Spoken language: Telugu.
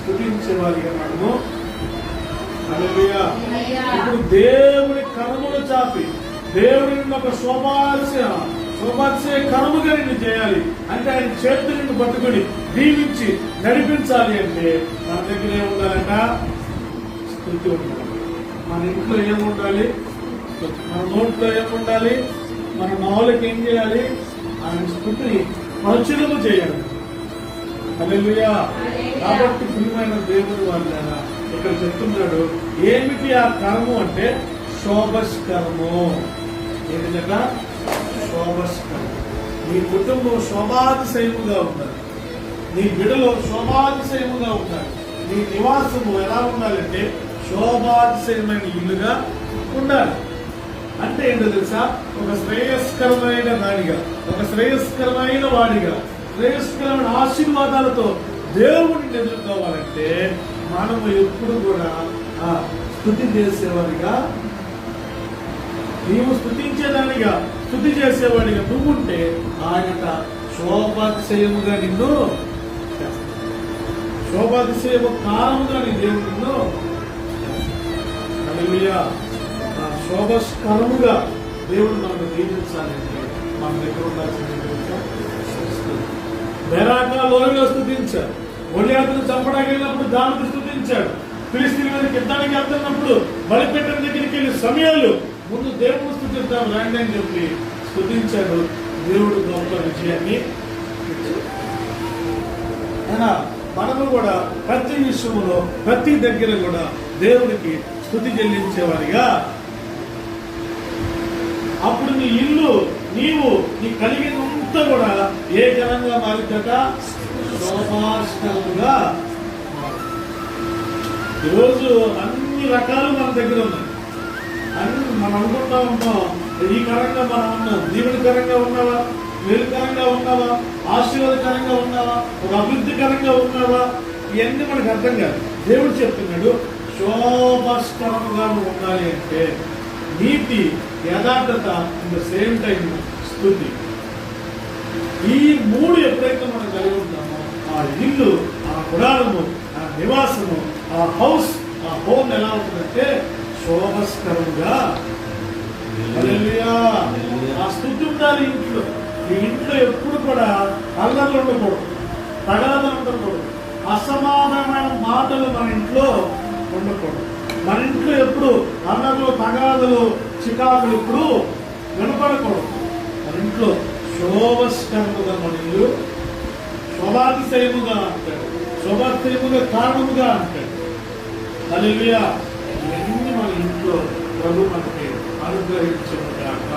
స్తుతించే వారిగా మనము. హల్లెలూయా. ఇప్పుడు దేవుడి కరములు చాపి దేవుడి ఒక శోభాతిశయ కరముగా నిన్ను చేయాలి అంటే ఆయన చేతులు నిన్ను పట్టుకుని దీవించి నడిపించాలి అంటే మన దగ్గర ఏముండాలంట? స్తుతి ఉండాలి. మన ఇంట్లో ఏముండాలి? మన నోట్లో ఏముండాలి? మన మామూలుకి ఏం చేయాలి? ఆయన స్తుతిని ప్రచురము చేయాలి. హల్లెలూయా. కాబట్టి ప్రియమైన దేవుడు వాళ్ళ ఇక్కడ చెప్తున్నాడు, ఏమిటి ఆ కరము అంటే శోభస్కరము. ఏంటంట? శోభస్కరం. నీ కుటుంబం శోభాతిశయముగా ఉండాలి, నీ బిడ్డలో శోభాతిశయముగా ఉండాలి, నీ నివాసము ఎలా ఉండాలంటే శోభాతిశయమైన ఇల్లుగా ఉండాలి. అంటే ఏంటో తెలుసా? ఒక శ్రేయస్కరమైన దానిగా, ఒక శ్రేయస్కరమైన వాడిగా, శ్రేయస్కరమైన ఆశీర్వాదాలతో దేవుడిని ఎదుర్కోవాలంటే మనము ఎప్పుడు కూడా స్తుతి చేసేవాడిగా, నీవు స్తుతించేదానిగా, స్తుతి చేసేవాడిగా నువ్వుంటే ఆయన శోభాతిశయముగా నిన్ను, శోభాతిశయము కారముగా నీ దేవుడు నిన్ను. హల్లెలూయా. శోభస్కరముగా దేవుడు మనకు దీవించాలంటే మన దగ్గర ఉండాల్సింది బెరాకా లోయలో స్తుతించాడు, గొలియాతును చంపడానికి వెళ్ళినప్పుడు దానికి స్తుతించాడు, ఫిలిష్తీయుల మీదకి యుద్ధానికి వెళ్తున్నప్పుడు బలిపీఠం దగ్గరికి వెళ్ళి సమయాలు ముందు దేవుడు స్తుతించాడు రండి అని చెప్పి స్తుతించాడు. దేవుడు గొప్ప విజయాన్ని ఇచ్చాడు. మనము కూడా ప్రతి విషయంలో ప్రతి దగ్గర కూడా దేవుడికి స్తుతి చెల్లించేవారిగా, అప్పుడు నీ ఇల్లు నీవు నీ కలిగినంతా కూడా ఏ జనంగా మారిద్దట? శోభాస్కరముగా. ఈరోజు అన్ని రకాలు మన దగ్గర ఉన్నాయి. అన్ని మనం అనుకుంటా ఉంటాం ఈ కరంగా మనం ఉన్నాం. దీవునికరంగా ఉన్నావా? మేలుకరంగా ఉన్నావా? ఆశీర్వాదకరంగా ఉన్నావా? ఒక అభివృద్ధికరంగా ఉన్నావా? ఇవన్నీ మనకు అర్థం కాదు. దేవుడు చెప్తున్నాడు శోభాస్కరముగా నువ్వు ఉండాలి అంటే నీతి, యథార్థత, ఇన్ ద సేమ్ టైం స్తుతి. ఈ మూడు ఎప్పుడైతే మనం కలిగి ఉంటామో ఆ ఇల్లు, ఆ గుడారము, ఆ నివాసము, ఆ హౌస్, ఆ హోమ్ ఎలా ఉంటుందంటే శోభస్కరంగా. హల్లెలూయా. ఆ స్తుతి ఉండాలి ఇంట్లో. ఈ ఇంట్లో ఎప్పుడు కూడా అల్లర్లు ఉండకూడదు, తగాదాలు ఉండకూడదు, అసమానమైన మాటలు మన ఇంట్లో ఉండకూడదు. మన ఇంట్లో ఎప్పుడు అల్లర్లు, తగాదులు, చికాకులు ఎప్పుడు వినపడకూడదు. మన ఇంట్లో శోభస్కరముగా, మన ఇల్లు శోభాతిశయముగా అంటాడు, శోభాతిశయముగా కారణముగా అంటాడు. హల్లెలూయా. ఇవన్నీ మన ఇంట్లో ప్రభు మనకి అనుగ్రహించుగాక.